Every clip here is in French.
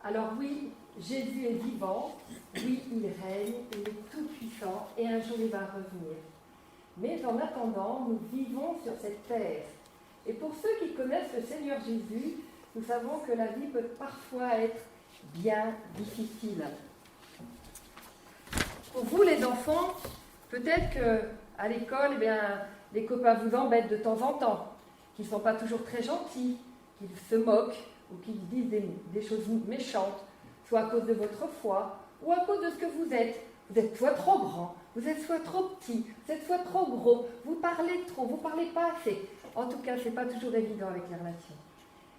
Alors oui, Jésus est vivant, oui, il règne, il est tout-puissant et un jour il va revenir. Mais en attendant, nous vivons sur cette terre. Et pour ceux qui connaissent le Seigneur Jésus, nous savons que la vie peut parfois être bien difficile. Pour vous les enfants, peut-être qu'à l'école, les copains vous embêtent de temps en temps, qu'ils ne sont pas toujours très gentils, qu'ils se moquent ou qu'ils disent des choses méchantes, soit à cause de votre foi ou à cause de ce que vous êtes. Vous êtes soit trop grand, vous êtes soit trop petit, vous êtes soit trop gros, vous parlez trop, vous ne parlez pas assez. En tout cas, ce n'est pas toujours évident avec les relations.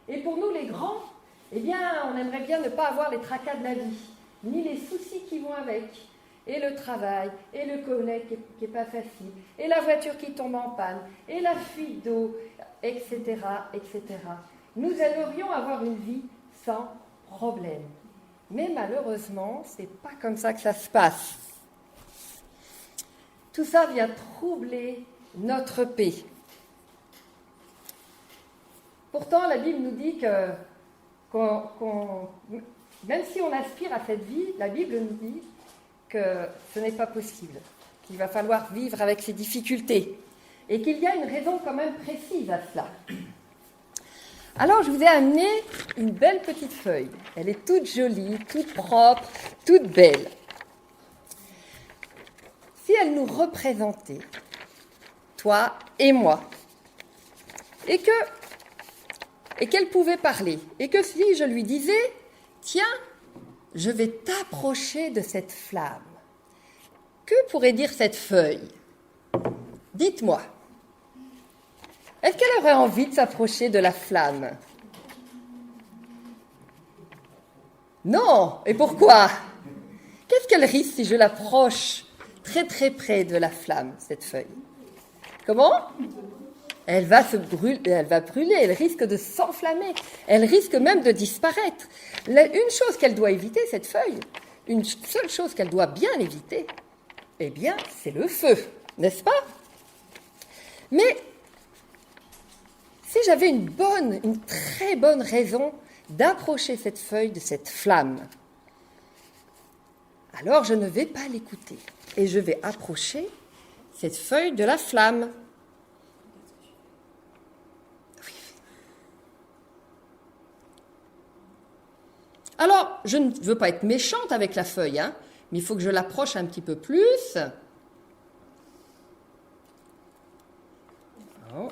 Et pour nous les grands, on aimerait bien ne pas avoir les tracas de la vie, ni les soucis qui vont avec, et le travail, et le collègue qui n'est pas facile, et la voiture qui tombe en panne, et la fuite d'eau, etc., etc. Nous aimerions avoir une vie sans problème. Mais malheureusement, ce n'est pas comme ça que ça se passe. Tout ça vient troubler notre paix. Pourtant, la Bible nous dit que même si on aspire à cette vie, la Bible nous dit que ce n'est pas possible, qu'il va falloir vivre avec ces difficultés et qu'il y a une raison quand même précise à cela. Alors, je vous ai amené une belle petite feuille. Elle est toute jolie, toute propre, toute belle. Si elle nous représentait, toi et moi, et qu'elle pouvait parler, et que si je lui disais, tiens, je vais t'approcher de cette flamme, que pourrait dire cette feuille? Dites-moi. Est-ce qu'elle aurait envie de s'approcher de la flamme? Non. Et pourquoi? Qu'est-ce qu'elle risque si je l'approche très très près de la flamme, cette feuille? Comment? Elle va brûler, elle risque de s'enflammer, elle risque même de disparaître. Une chose qu'elle doit éviter, cette feuille, une seule chose qu'elle doit bien éviter, c'est le feu, n'est-ce pas? Mais si j'avais une très bonne raison d'approcher cette feuille de cette flamme, alors je ne vais pas l'écouter et je vais approcher cette feuille de la flamme. Oui. Alors, je ne veux pas être méchante avec la feuille, mais il faut que je l'approche un petit peu plus. Oh.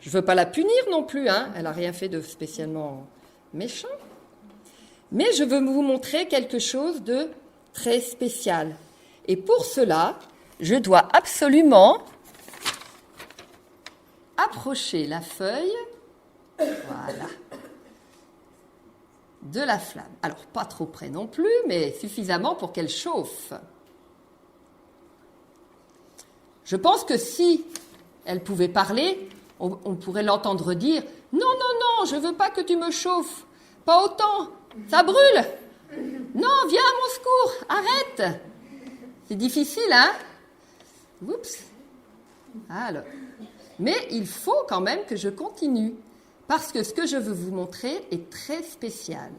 Je ne veux pas la punir non plus, elle n'a rien fait de spécialement méchant. Mais je veux vous montrer quelque chose de très spécial. Et pour cela, je dois absolument approcher la feuille, voilà, de la flamme. Alors, pas trop près non plus, mais suffisamment pour qu'elle chauffe. Je pense que si elle pouvait parler, on pourrait l'entendre dire « Non, non, non, je ne veux pas que tu me chauffes, pas autant, ça brûle. Non, viens à mon secours, arrête. » C'est difficile, Oups. Alors. Mais il faut quand même que je continue, parce que ce que je veux vous montrer est très spécial.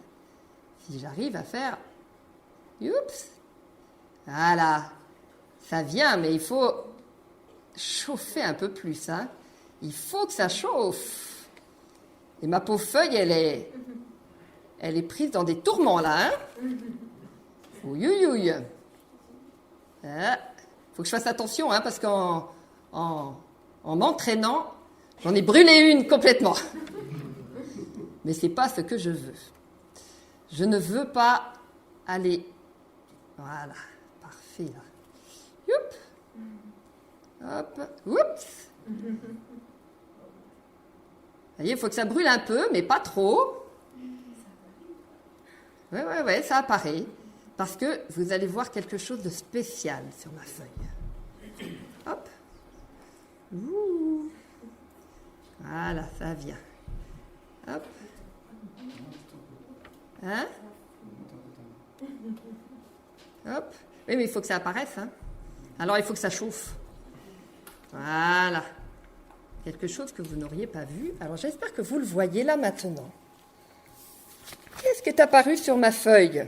Si j'arrive à faire... Oups. Voilà. Ça vient, mais il faut chauffer un peu plus, Il faut que ça chauffe. Et ma pauvre feuille, elle est prise dans des tourments, là, Ouïe, ouïe, ouïe. Faut que je fasse attention, parce qu'en m'entraînant, j'en ai brûlé une complètement. Mais c'est pas ce que je veux. Je ne veux pas aller... Voilà, parfait, là. Youp. Hop, oups. Vous voyez, il faut que ça brûle un peu, mais pas trop. Oui, ça apparaît. Parce que vous allez voir quelque chose de spécial sur ma feuille. Hop. Ouh. Voilà, ça vient. Hop. Hop. Oui, mais il faut que ça apparaisse, Alors, il faut que ça chauffe. Voilà. quelque chose que vous n'auriez pas vu. Alors j'espère que vous le voyez là maintenant. Qu'est-ce qui est apparu sur ma feuille?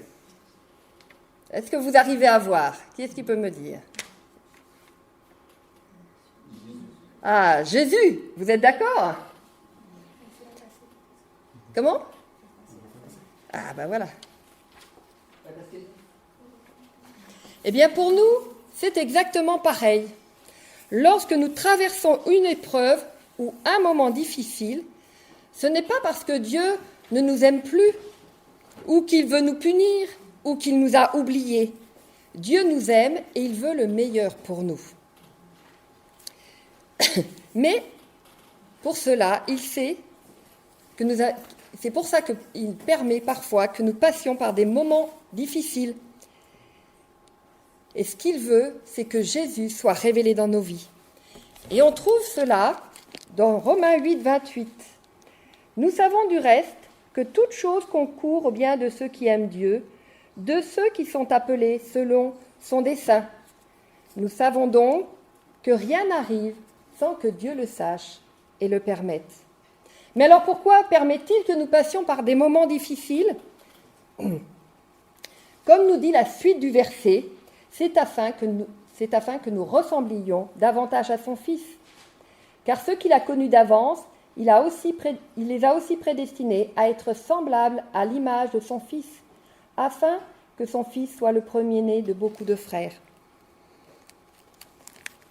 Est-ce que vous arrivez à voir? Qui est-ce qui peut me dire? Ah, Jésus, vous êtes d'accord? Comment? Ah, ben voilà. Eh bien, pour nous, c'est exactement pareil. Lorsque nous traversons une épreuve ou un moment difficile, ce n'est pas parce que Dieu ne nous aime plus, ou qu'il veut nous punir, ou qu'il nous a oubliés. Dieu nous aime et il veut le meilleur pour nous. Mais, pour cela, il sait que c'est pour ça qu'il permet parfois que nous passions par des moments difficiles. Et ce qu'il veut, c'est que Jésus soit révélé dans nos vies. Et on trouve cela dans Romains 8, 28. Nous savons du reste que toute chose concourt au bien de ceux qui aiment Dieu, de ceux qui sont appelés selon son dessein. Nous savons donc que rien n'arrive sans que Dieu le sache et le permette. Mais alors pourquoi permet-il que nous passions par des moments difficiles? Comme nous dit la suite du verset, c'est afin que nous ressemblions davantage à son Fils. Car ceux qu'il a connus d'avance, il les a aussi prédestinés à être semblables à l'image de son Fils, afin que son Fils soit le premier-né de beaucoup de frères.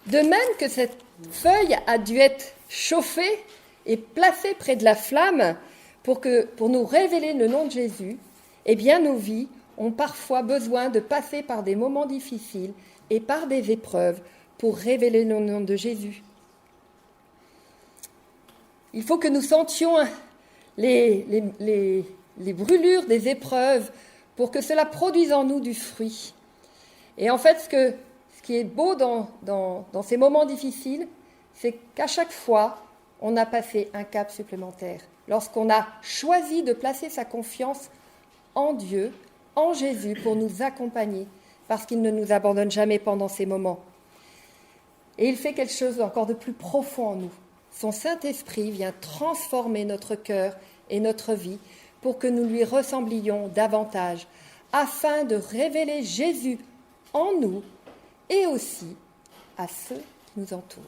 De même que cette feuille a dû être chauffée et placée près de la flamme pour nous révéler le nom de Jésus, eh bien nos vies ont parfois besoin de passer par des moments difficiles et par des épreuves pour révéler le nom de Jésus. Il faut que nous sentions les brûlures des épreuves pour que cela produise en nous du fruit. Et en fait, ce qui est beau dans ces moments difficiles, c'est qu'à chaque fois, on a passé un cap supplémentaire. Lorsqu'on a choisi de placer sa confiance en Dieu, en Jésus, pour nous accompagner, parce qu'il ne nous abandonne jamais pendant ces moments. Et il fait quelque chose encore de plus profond en nous. Son Saint-Esprit vient transformer notre cœur et notre vie pour que nous lui ressemblions davantage, afin de révéler Jésus en nous et aussi à ceux qui nous entourent.